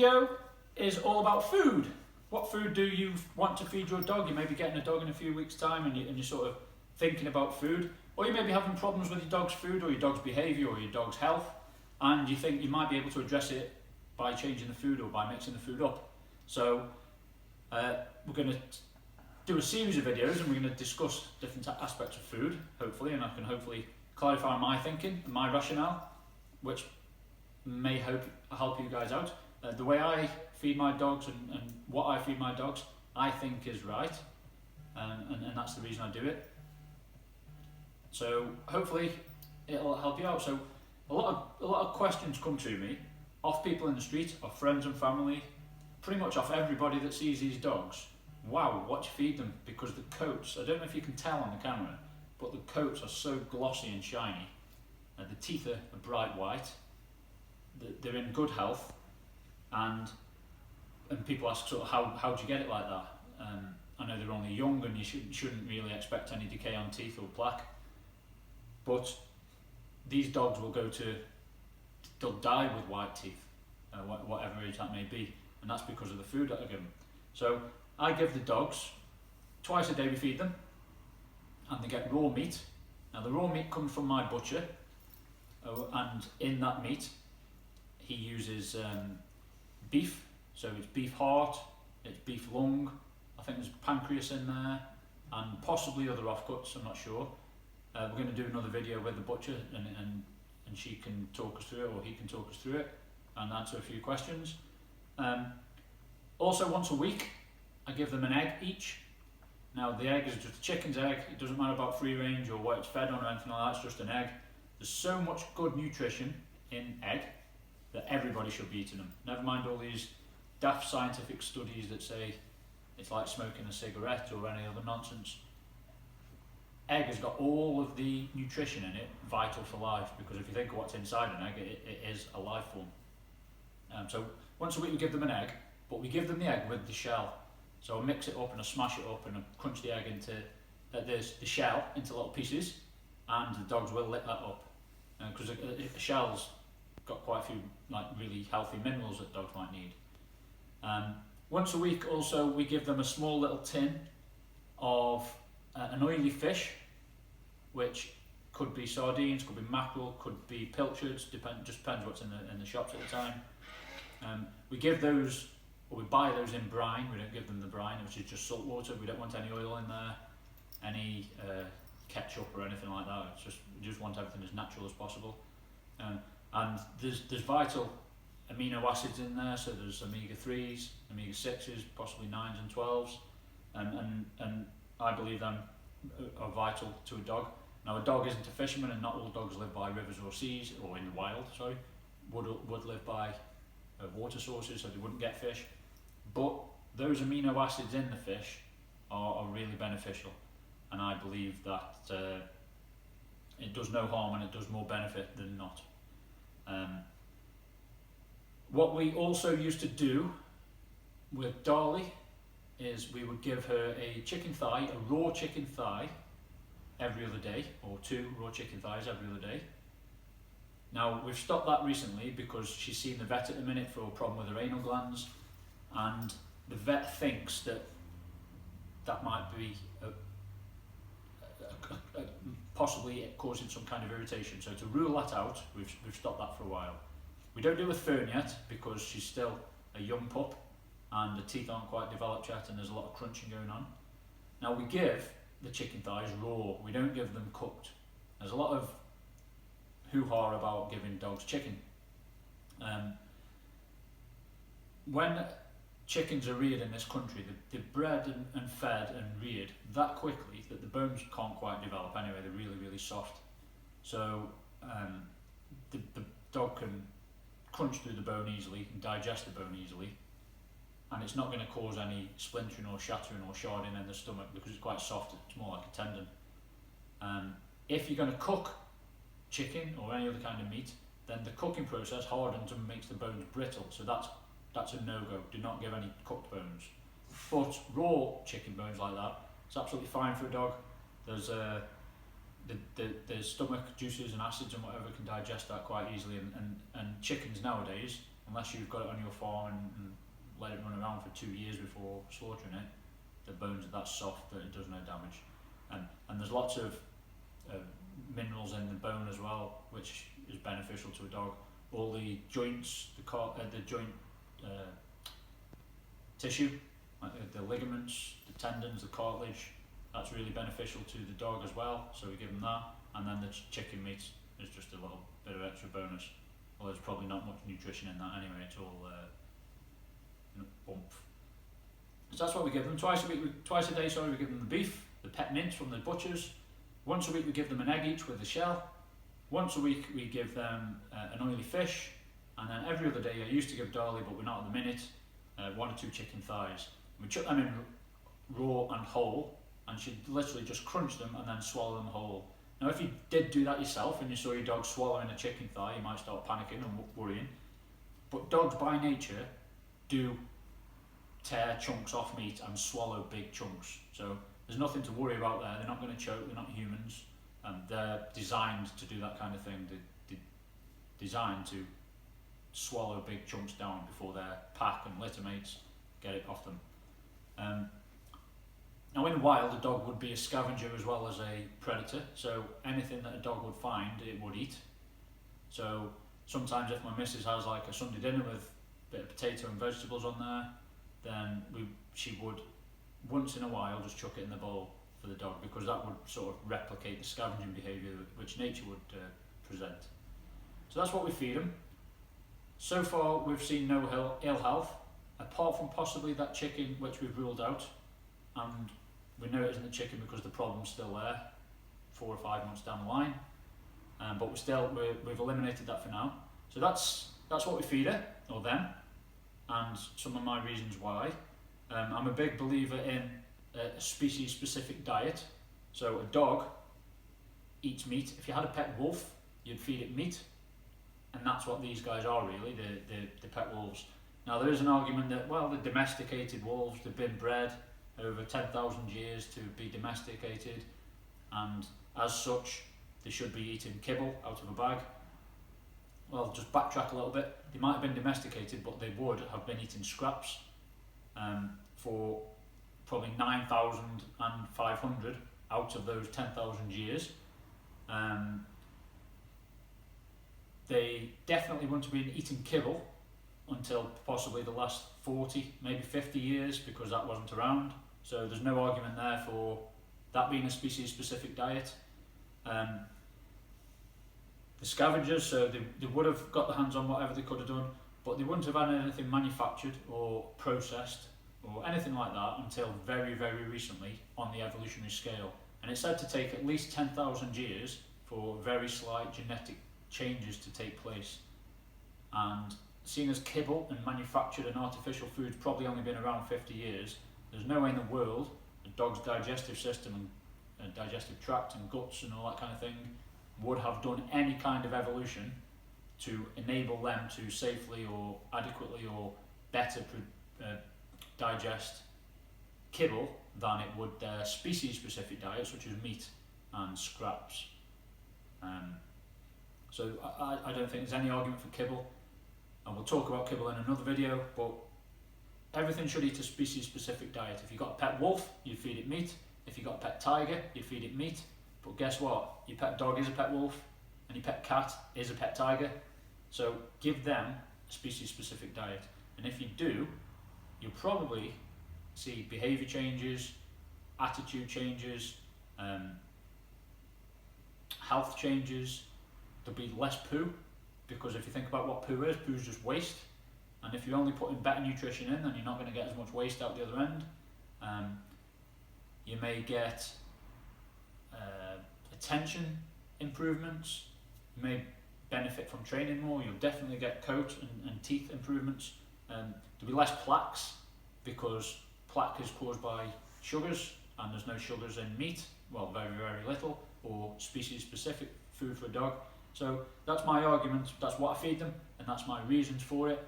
video is all about food. What food do you want to feed your dog? You may be getting a dog in a few weeks' time and you're sort of thinking about food. Or you may be having problems with your dog's food or your dog's behaviour or your dog's health, and you think you might be able to address it by changing the food or by mixing the food up. So we're going to do a series of videos and we're going to discuss different aspects of food, hopefully, and I can hopefully clarify my thinking and my rationale, which may help you guys out. The way I feed my dogs and what I feed my dogs, I think is right, and that's the reason I do it. So hopefully it'll help you out. So a lot of questions come to me off people in the street, off friends and family, pretty much off everybody that sees these dogs. Wow, what do you feed them? Because the coats, I don't know if you can tell on the camera, but the coats are so glossy and shiny. The teeth are bright white. They're in good health, and people ask sort of how do you get it like that? I know they're only young and you shouldn't really expect any decay on teeth or plaque, but these dogs they'll die with white teeth, whatever age that may be, and that's because of the food that I give them. So I give the dogs, twice a day we feed them, and they get raw meat. Now the raw meat comes from my butcher, and in that meat he uses beef, so it's beef heart, it's beef lung, I think there's pancreas in there, and possibly other offcuts, I'm not sure. We're going to do another video with the butcher and she can talk us through it, or he can talk us through it and answer a few questions. Also once a week I give them an egg each. Now the egg is just a chicken's egg, it doesn't matter about free range or what it's fed on or anything like that, it's just an egg. There's so much good nutrition in egg that everybody should be eating them. Never mind all these daft scientific studies that say it's like smoking a cigarette or any other nonsense. Egg has got all of the nutrition in it vital for life, because if you think of what's inside an egg, it is a life form. So once a week we give them an egg, but we give them the egg with the shell. So I mix it up and I smash it up and I crunch the egg into the shell into little pieces, and the dogs will lick that up, because the shell's got quite a few like really healthy minerals that dogs might need. Once a week also we give them a small little tin of an oily fish, which could be sardines, could be mackerel, could be pilchards, just depends what's in the shops at the time. We give those, or we buy those in brine. We don't give them the brine, which is just salt water. We don't want any oil in there, any ketchup or anything like that. We just want everything as natural as possible. And there's vital amino acids in there, so there's omega-3s, omega-6s, possibly 9s and 12s, and I believe them are vital to a dog. Now a dog isn't a fisherman, and not all dogs live by rivers or seas, or in the wild, sorry, would live by water sources, so they wouldn't get fish, but those amino acids in the fish are really beneficial, and I believe that it does no harm and it does more benefit than not. What we also used to do with Darley is we would give her a chicken thigh, a raw chicken thigh, every other day, or 2 raw chicken thighs every other day. Now we've stopped that recently because she's seen the vet at the minute for a problem with her anal glands, and the vet thinks that might be possibly causing some kind of irritation. So to rule that out, we've stopped that for a while. We don't do a fern yet because she's still a young pup and the teeth aren't quite developed yet, and there's a lot of crunching going on. Now we give the chicken thighs raw, we don't give them cooked. There's a lot of hoo-ha about giving dogs chicken. When chickens are reared in this country, they're bred and fed and reared that quickly that the bones can't quite develop anyway. They're really, really soft. So the dog can crunch through the bone easily and digest the bone easily, and it's not going to cause any splintering or shattering or sharding in the stomach because it's quite soft. It's more like a tendon. If you're going to cook chicken or any other kind of meat, then the cooking process hardens and makes the bones brittle, so that's a no-go. Do not give any cooked bones. But raw chicken bones like that, it's absolutely fine for a dog. There's the stomach juices and acids and whatever can digest that quite easily, and chickens nowadays unless you've got it on your farm and let it run around for 2 years before slaughtering it, the bones are that soft that it does no damage. And there's lots of minerals in the bone as well, which is beneficial to a dog. All the joints, the joint tissue, like the ligaments, the tendons, the cartilage, that's really beneficial to the dog as well, so we give them that. And then the chicken meat is just a little bit of extra bonus. Well, there's probably not much nutrition in that anyway, it's all oomph. So that's what we give them. Twice a day, we give them the beef, the pet mince from the butchers. Once a week we give them an egg each with the shell. Once a week we give them an oily fish, and then every other day I used to give Darley, but we're not at the minute, 1 or 2 chicken thighs. We chuck them in raw and whole, and she'd literally just crunch them and then swallow them whole. Now if you did do that yourself and you saw your dog swallowing a chicken thigh, you might start panicking and worrying. But dogs by nature do tear chunks off meat and swallow big chunks. So there's nothing to worry about there. They're not going to choke, they're not humans. They're designed to do that kind of thing. They're designed to swallow big chunks down before their pack and litter mates get it off them. Now in the wild, a dog would be a scavenger as well as a predator, so anything that a dog would find, it would eat. So sometimes if my missus has like a Sunday dinner with a bit of potato and vegetables on there, then she would once in a while just chuck it in the bowl for the dog, because that would sort of replicate the scavenging behaviour which nature would present. So that's what we feed them. So far we've seen no ill health, apart from possibly that chicken which we've ruled out, and we know it isn't the chicken because the problem's still there 4 or 5 months down the line, but we've eliminated that for now. So that's what we feed her, or them, and some of my reasons why. I'm a big believer in a species specific diet. So a dog eats meat. If you had a pet wolf, you'd feed it meat, and that's what these guys are really, the pet wolves. Now there is an argument that, well, the domesticated wolves, they've been bred over 10,000 years to be domesticated, and as such they should be eating kibble out of a bag. Well, just backtrack a little bit. They might have been domesticated, but they would have been eating scraps for probably 9,500 out of those 10,000 years. They definitely wouldn't have been eating kibble until possibly the last 40, maybe 50 years, because that wasn't around. So there's no argument there for that being a species specific diet. The scavengers, so they would have got their hands on whatever they could have done, but they wouldn't have had anything manufactured or processed or anything like that until very, very recently on the evolutionary scale. And it's said to take at least 10,000 years for very slight genetic changes to take place. And seeing as kibble and manufactured and artificial food's probably only been around 50 years, there's no way in the world a dog's digestive system and digestive tract and guts and all that kind of thing would have done any kind of evolution to enable them to safely or adequately or better digest kibble than it would their species specific diet, such as meat and scraps. So I don't think there's any argument for kibble, and we'll talk about kibble in another video, but everything should eat a species specific diet. If you've got a pet wolf, you feed it meat. If you've got a pet tiger, you feed it meat. But guess what? Your pet dog is a pet wolf, and your pet cat is a pet tiger. So give them a species specific diet. And if you do, you'll probably see behaviour changes, attitude changes, health changes. There'll be less poo, because if you think about what poo is just waste. And if you're only putting better nutrition in, then you're not going to get as much waste out the other end. You may get attention improvements, you may benefit from training more, you'll definitely get coat and teeth improvements. There'll be less plaques, because plaque is caused by sugars, and there's no sugars in meat, well, very, very little, or species specific food for a dog. So that's my argument, that's what I feed them, and that's my reasons for it.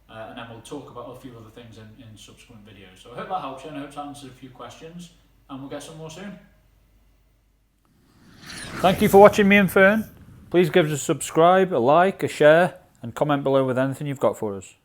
And then we'll talk about a few other things in subsequent videos. So I hope that helps you, and I hope to answer a few questions, and we'll get some more soon. Thank you for watching me and Fern. Please give us a subscribe, a like, a share, and comment below with anything you've got for us.